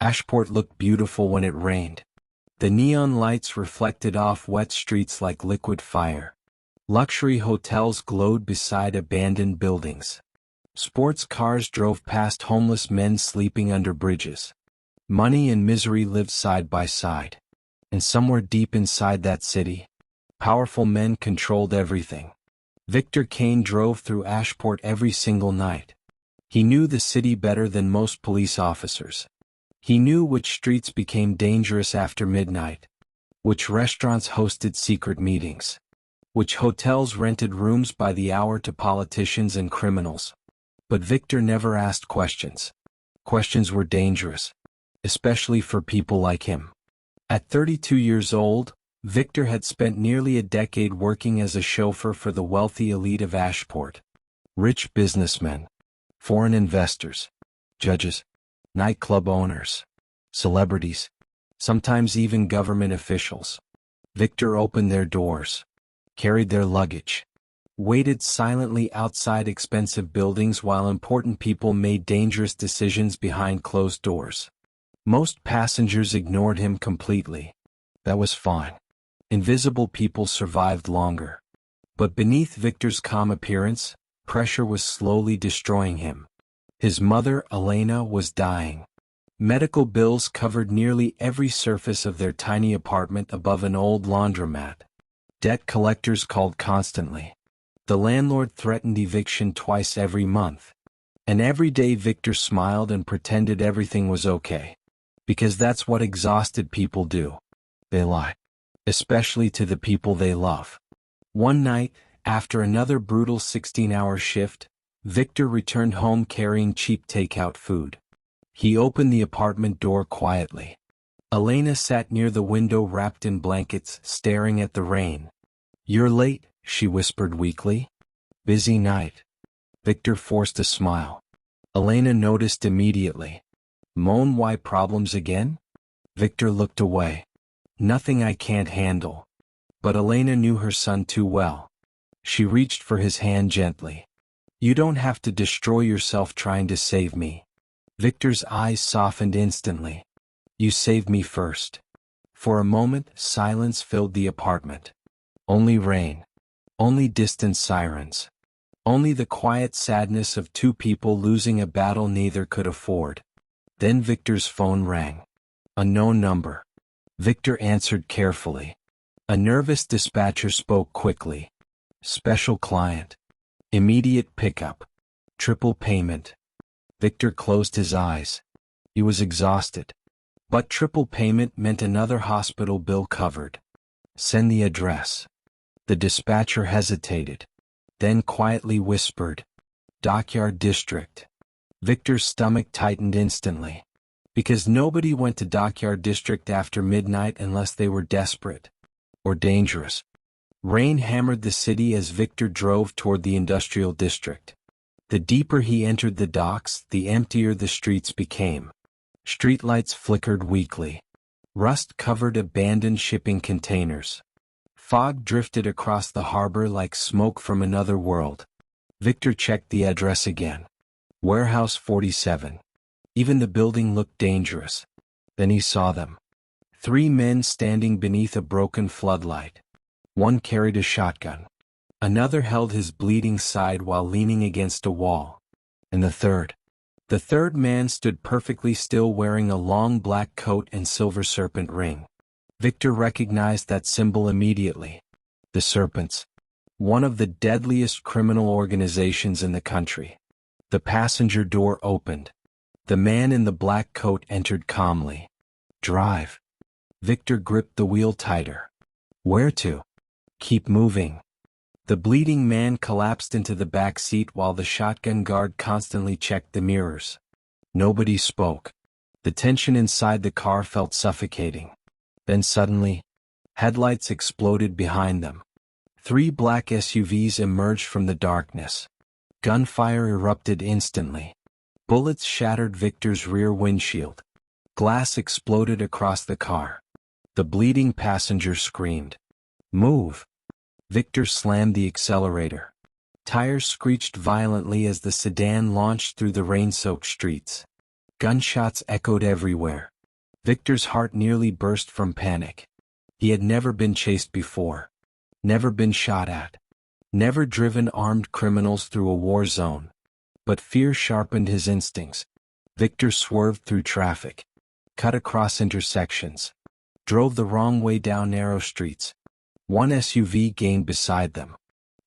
Ashport looked beautiful when it rained. The neon lights reflected off wet streets like liquid fire. Luxury hotels glowed beside abandoned buildings. Sports cars drove past homeless men sleeping under bridges. Money and misery lived side by side. And somewhere deep inside that city, powerful men controlled everything. Victor Kane drove through Ashport every single night. He knew the city better than most police officers. He knew which streets became dangerous after midnight, which restaurants hosted secret meetings, which hotels rented rooms by the hour to politicians and criminals. But Victor never asked questions. Questions were dangerous, especially for people like him. At 32 years old, Victor had spent nearly a decade working as a chauffeur for the wealthy elite of Ashport. Rich businessmen, foreign investors, judges, nightclub owners, celebrities, sometimes even government officials. Victor opened their doors, carried their luggage, waited silently outside expensive buildings while important people made dangerous decisions behind closed doors. Most passengers ignored him completely. That was fine. Invisible people survived longer. But beneath Victor's calm appearance, pressure was slowly destroying him. His mother, Elena, was dying. Medical bills covered nearly every surface of their tiny apartment above an old laundromat. Debt collectors called constantly. The landlord threatened eviction twice every month. And every day Victor smiled and pretended everything was okay. Because that's what exhausted people do. They lie. Especially to the people they love. One night, after another brutal 16-hour shift, Victor returned home carrying cheap takeout food. He opened the apartment door quietly. Elena sat near the window wrapped in blankets, staring at the rain. "You're late," she whispered weakly. "Busy night." Victor forced a smile. Elena noticed immediately. "Moan, why problems again?" Victor looked away. "Nothing I can't handle." But Elena knew her son too well. She reached for his hand gently. "You don't have to destroy yourself trying to save me." Victor's eyes softened instantly. "You saved me first." For a moment, silence filled the apartment. Only rain. Only distant sirens. Only the quiet sadness of two people losing a battle neither could afford. Then Victor's phone rang. A known number. Victor answered carefully. A nervous dispatcher spoke quickly. "Special client. Immediate pickup. Triple payment." Victor closed his eyes. He was exhausted. But triple payment meant another hospital bill covered. "Send the address." The dispatcher hesitated. Then quietly whispered, "Dockyard District." Victor's stomach tightened instantly. Because nobody went to Dockyard District after midnight unless they were desperate. Or dangerous. Rain hammered the city as Victor drove toward the industrial district. The deeper he entered the docks, the emptier the streets became. Streetlights flickered weakly. Rust-covered abandoned shipping containers. Fog drifted across the harbor like smoke from another world. Victor checked the address again. Warehouse 47. Even the building looked dangerous. Then he saw them. 3 men standing beneath a broken floodlight. One carried a shotgun. Another held his bleeding side while leaning against a wall. And the third man stood perfectly still wearing a long black coat and silver serpent ring. Victor recognized that symbol immediately. The Serpents. One of the deadliest criminal organizations in the country. The passenger door opened. The man in the black coat entered calmly. "Drive." Victor gripped the wheel tighter. "Where to?" "Keep moving." The bleeding man collapsed into the back seat while the shotgun guard constantly checked the mirrors. Nobody spoke. The tension inside the car felt suffocating. Then suddenly, headlights exploded behind them. 3 black SUVs emerged from the darkness. Gunfire erupted instantly. Bullets shattered Victor's rear windshield. Glass exploded across the car. The bleeding passenger screamed. "Move!" Victor slammed the accelerator. Tires screeched violently as the sedan launched through the rain-soaked streets. Gunshots echoed everywhere. Victor's heart nearly burst from panic. He had never been chased before. Never been shot at. Never driven armed criminals through a war zone. But fear sharpened his instincts. Victor swerved through traffic. Cut across intersections. Drove the wrong way down narrow streets. One SUV gained beside them.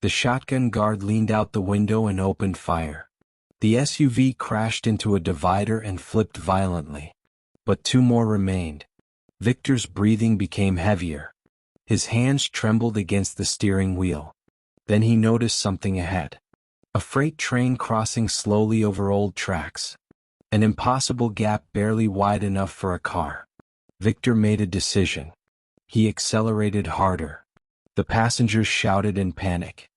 The shotgun guard leaned out the window and opened fire. The SUV crashed into a divider and flipped violently. But two more remained. Victor's breathing became heavier. His hands trembled against the steering wheel. Then he noticed something ahead. A freight train crossing slowly over old tracks. An impossible gap barely wide enough for a car. Victor made a decision. He accelerated harder. The passengers shouted in panic.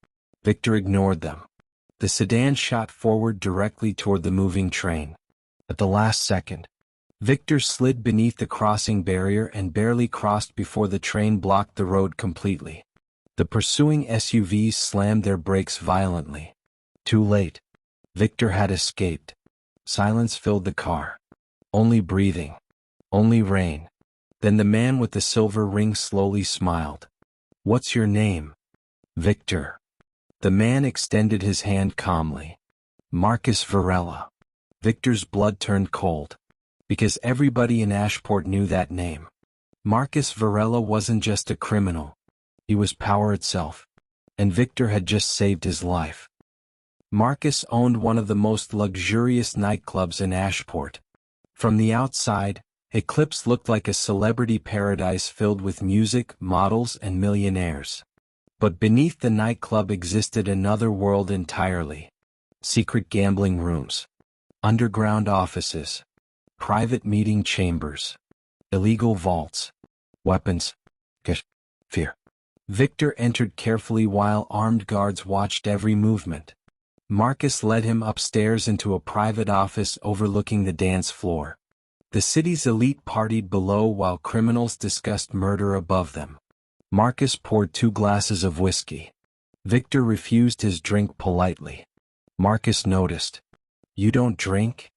Victor ignored them. The sedan shot forward directly toward the moving train. At the last second, Victor slid beneath the crossing barrier and barely crossed before the train blocked the road completely. The pursuing SUVs slammed their brakes violently. Too late. Victor had escaped. Silence filled the car. Only breathing. Only rain. Then the man with the silver ring slowly smiled. "What's your name?" "Victor." The man extended his hand calmly. "Marcus Varela." Victor's blood turned cold. Because everybody in Ashport knew that name. Marcus Varela wasn't just a criminal. He was power itself. And Victor had just saved his life. Marcus owned one of the most luxurious nightclubs in Ashport. From the outside, Eclipse looked like a celebrity paradise filled with music, models, and millionaires. But beneath the nightclub existed another world entirely. Secret gambling rooms. Underground offices. Private meeting chambers. Illegal vaults. Weapons. Fear. Victor entered carefully while armed guards watched every movement. Marcus led him upstairs into a private office overlooking the dance floor. The city's elite partied below while criminals discussed murder above them. Marcus poured 2 glasses of whiskey. Victor refused his drink politely. Marcus noticed. "You don't drink?"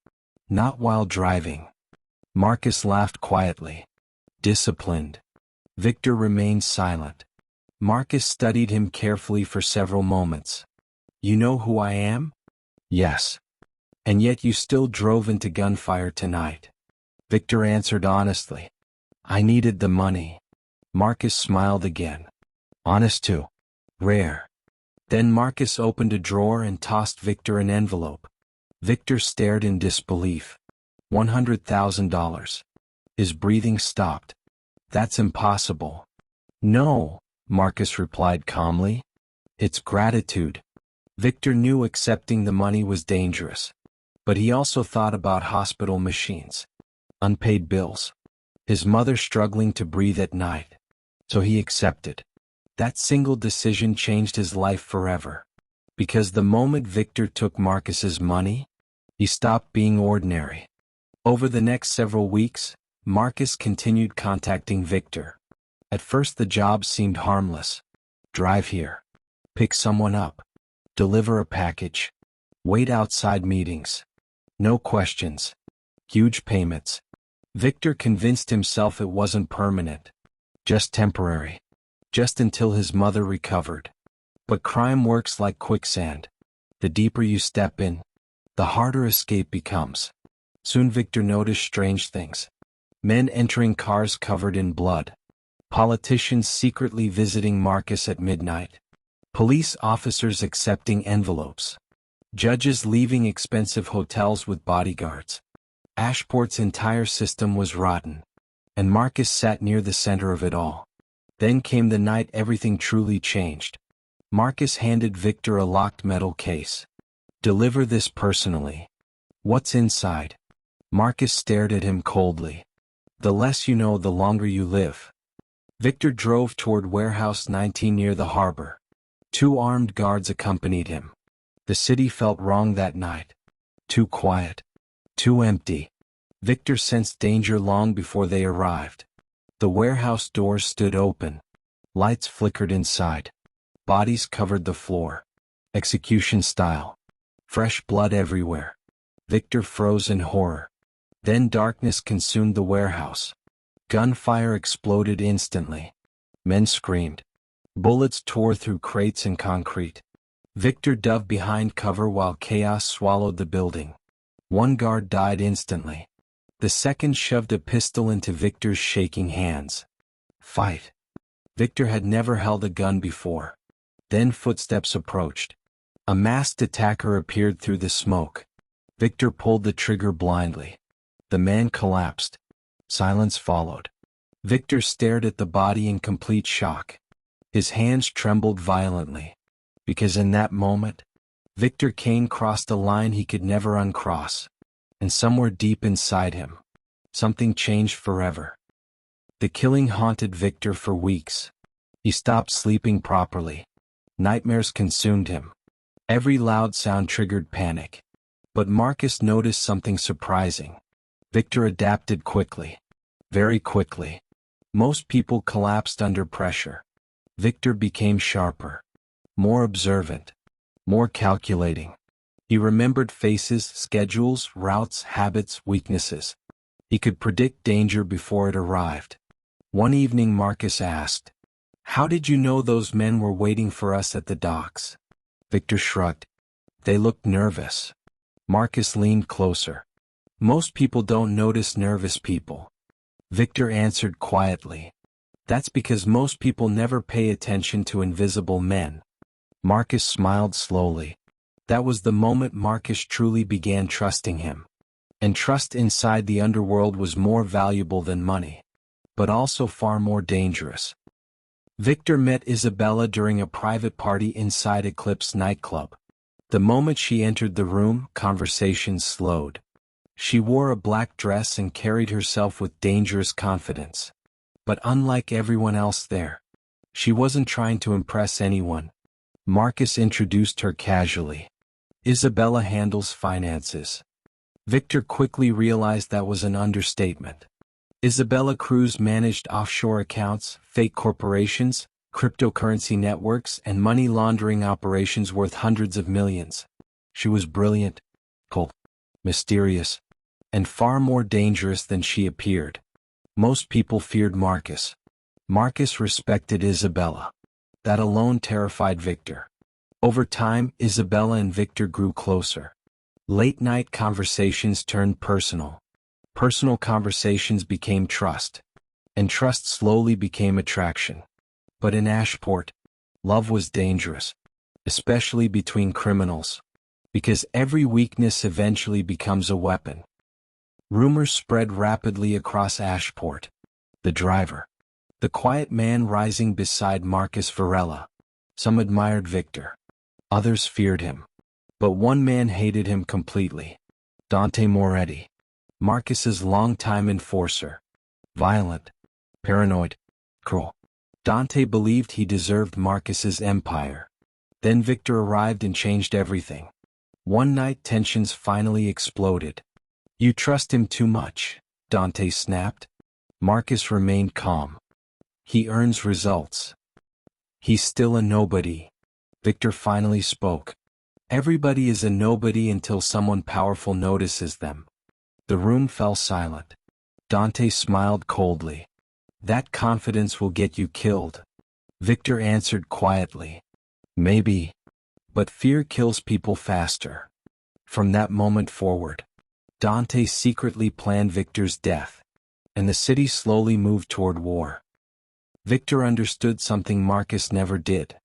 "Not while driving." Marcus laughed quietly. Disciplined. Victor remained silent. Marcus studied him carefully for several moments. "You know who I am?" "Yes." "And yet you still drove into gunfire tonight." Victor answered honestly. "I needed the money." Marcus smiled again. "Honest too. Rare." Then Marcus opened a drawer and tossed Victor an envelope. Victor stared in disbelief. $100,000. His breathing stopped. "That's impossible." "No," Marcus replied calmly. "It's gratitude." Victor knew accepting the money was dangerous. But he also thought about hospital machines. Unpaid bills. His mother struggling to breathe at night. So he accepted. That single decision changed his life forever. Because the moment Victor took Marcus's money, he stopped being ordinary. Over the next several weeks, Marcus continued contacting Victor. At first the job seemed harmless. Drive here. Pick someone up. Deliver a package. Wait outside meetings. No questions. Huge payments. Victor convinced himself it wasn't permanent. Just temporary. Just until his mother recovered. But crime works like quicksand. The deeper you step in, the harder escape becomes. Soon Victor noticed strange things. Men entering cars covered in blood. Politicians secretly visiting Marcus at midnight. Police officers accepting envelopes. Judges leaving expensive hotels with bodyguards. Ashport's entire system was rotten. And Marcus sat near the center of it all. Then came the night everything truly changed. Marcus handed Victor a locked metal case. "Deliver this personally." "What's inside?" Marcus stared at him coldly. "The less you know, the longer you live." Victor drove toward Warehouse 19 near the harbor. 2 armed guards accompanied him. The city felt wrong that night. Too quiet. Too empty. Victor sensed danger long before they arrived. The warehouse doors stood open. Lights flickered inside. Bodies covered the floor. Execution style. Fresh blood everywhere. Victor froze in horror. Then darkness consumed the warehouse. Gunfire exploded instantly. Men screamed. Bullets tore through crates and concrete. Victor dove behind cover while chaos swallowed the building. One guard died instantly. The second shoved a pistol into Victor's shaking hands. Fight. Victor had never held a gun before. Then footsteps approached. A masked attacker appeared through the smoke. Victor pulled the trigger blindly. The man collapsed. Silence followed. Victor stared at the body in complete shock. His hands trembled violently. Because in that moment, Victor Kane crossed a line he could never uncross. And somewhere deep inside him, something changed forever. The killing haunted Victor for weeks. He stopped sleeping properly. Nightmares consumed him. Every loud sound triggered panic. But Marcus noticed something surprising. Victor adapted quickly. Very quickly. Most people collapsed under pressure. Victor became sharper. More observant. More calculating. He remembered faces, schedules, routes, habits, weaknesses. He could predict danger before it arrived. One evening Marcus asked, "How did you know those men were waiting for us at the docks?" Victor shrugged. They looked nervous. Marcus leaned closer. "Most people don't notice nervous people." Victor answered quietly. "That's because most people never pay attention to invisible men." Marcus smiled slowly. That was the moment Marcus truly began trusting him. And trust inside the underworld was more valuable than money. But also far more dangerous. Victor met Isabella during a private party inside Eclipse nightclub. The moment she entered the room, conversations slowed. She wore a black dress and carried herself with dangerous confidence. But unlike everyone else there, she wasn't trying to impress anyone. Marcus introduced her casually. "Isabella handles finances." Victor quickly realized that was an understatement. Isabella Cruz managed offshore accounts, fake corporations, cryptocurrency networks, and money laundering operations worth hundreds of millions. She was brilliant, cold, mysterious, and far more dangerous than she appeared. Most people feared Marcus. Marcus respected Isabella. That alone terrified Victor. Over time, Isabella and Victor grew closer. Late-night conversations turned personal. Personal conversations became trust. And trust slowly became attraction. But in Ashport, love was dangerous. Especially between criminals. Because every weakness eventually becomes a weapon. Rumors spread rapidly across Ashport. The driver. The quiet man rising beside Marcus Varela. Some admired Victor. Others feared him. But one man hated him completely. Dante Moretti. Marcus's longtime enforcer. Violent. Paranoid. Cruel. Dante believed he deserved Marcus's empire. Then Victor arrived and changed everything. One night tensions finally exploded. "You trust him too much," Dante snapped. Marcus remained calm. "He earns results. He's still a nobody." Victor finally spoke. "Everybody is a nobody until someone powerful notices them." The room fell silent. Dante smiled coldly. "That confidence will get you killed." Victor answered quietly. "Maybe. But fear kills people faster." From that moment forward, Dante secretly planned Victor's death. And the city slowly moved toward war. Victor understood something Marcus never did.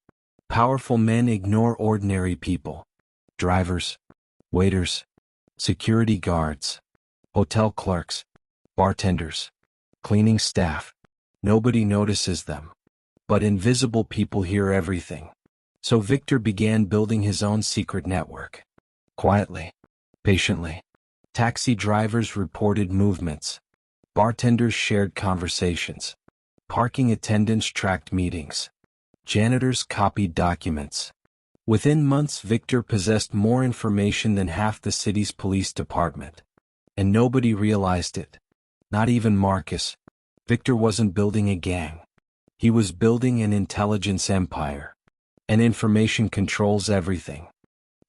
Powerful men ignore ordinary people. Drivers, waiters, security guards, hotel clerks, bartenders, cleaning staff. Nobody notices them. But invisible people hear everything. So Victor began building his own secret network. Quietly, patiently. Taxi drivers reported movements. Bartenders shared conversations. Parking attendants tracked meetings. Janitors copied documents. Within months, Victor possessed more information than half the city's police department. And nobody realized it. Not even Marcus. Victor wasn't building a gang. He was building an intelligence empire. And information controls everything.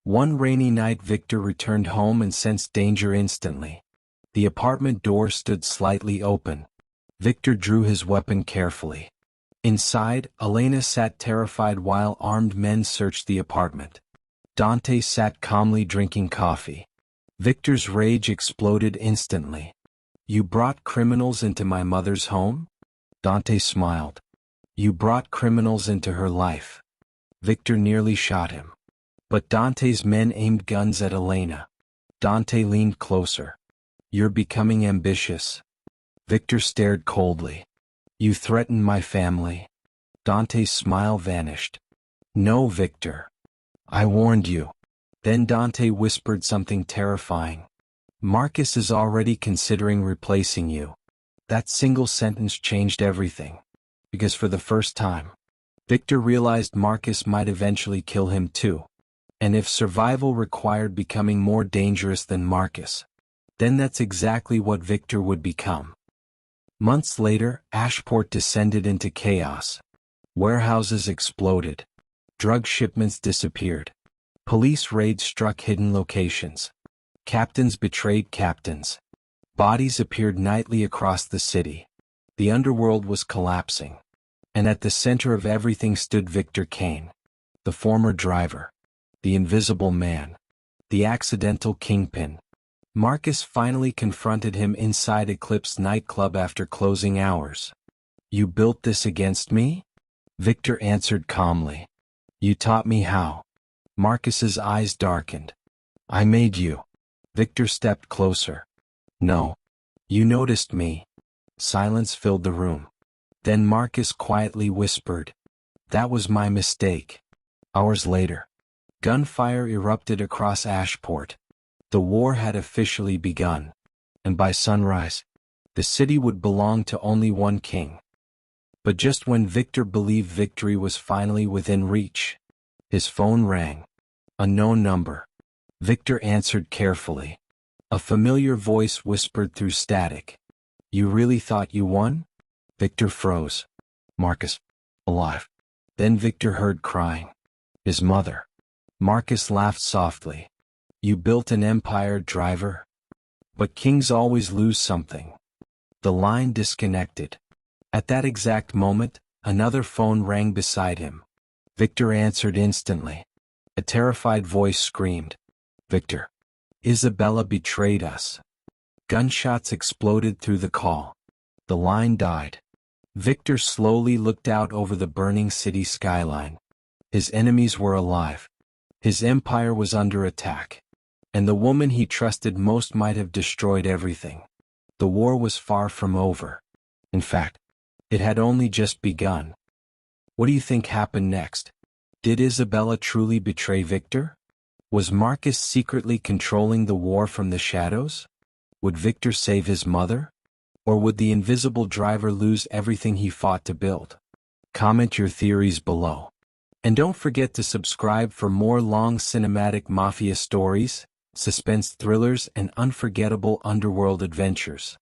One rainy night, Victor returned home and sensed danger instantly. The apartment door stood slightly open. Victor drew his weapon carefully. Inside, Elena sat terrified while armed men searched the apartment. Dante sat calmly drinking coffee. Victor's rage exploded instantly. "You brought criminals into my mother's home?" Dante smiled. "You brought criminals into her life." Victor nearly shot him. But Dante's men aimed guns at Elena. Dante leaned closer. "You're becoming ambitious." Victor stared coldly. "You threatened my family." Dante's smile vanished. "No, Victor. I warned you." Then Dante whispered something terrifying. "Marcus is already considering replacing you." That single sentence changed everything. Because for the first time, Victor realized Marcus might eventually kill him too. And if survival required becoming more dangerous than Marcus, then that's exactly what Victor would become. Months later, Ashport descended into chaos. Warehouses exploded. Drug shipments disappeared. Police raids struck hidden locations. Captains betrayed captains. Bodies appeared nightly across the city. The underworld was collapsing. And at the center of everything stood Victor Kane, the former driver, the invisible man, the accidental kingpin. Marcus finally confronted him inside Eclipse nightclub after closing hours. "You built this against me?" Victor answered calmly. "You taught me how." Marcus's eyes darkened. "I made you." Victor stepped closer. "No. You noticed me." Silence filled the room. Then Marcus quietly whispered, "That was my mistake." Hours later, gunfire erupted across Ashport. The war had officially begun, and by sunrise, the city would belong to only one king. But just when Victor believed victory was finally within reach, his phone rang. A known number. Victor answered carefully. A familiar voice whispered through static. "You really thought you won?" Victor froze. "Marcus, alive." Then Victor heard crying. His mother. Marcus laughed softly. "You built an empire, driver. But kings always lose something." The line disconnected. At that exact moment, another phone rang beside him. Victor answered instantly. A terrified voice screamed, "Victor, Isabella betrayed us." Gunshots exploded through the call. The line died. Victor slowly looked out over the burning city skyline. His enemies were alive. His empire was under attack. And the woman he trusted most might have destroyed everything. The war was far from over. In fact, it had only just begun. What do you think happened next? Did Isabella truly betray Victor? Was Marcus secretly controlling the war from the shadows? Would Victor save his mother? Or would the invisible driver lose everything he fought to build? Comment your theories below. And don't forget to subscribe for more long cinematic mafia stories, suspense thrillers, and unforgettable underworld adventures.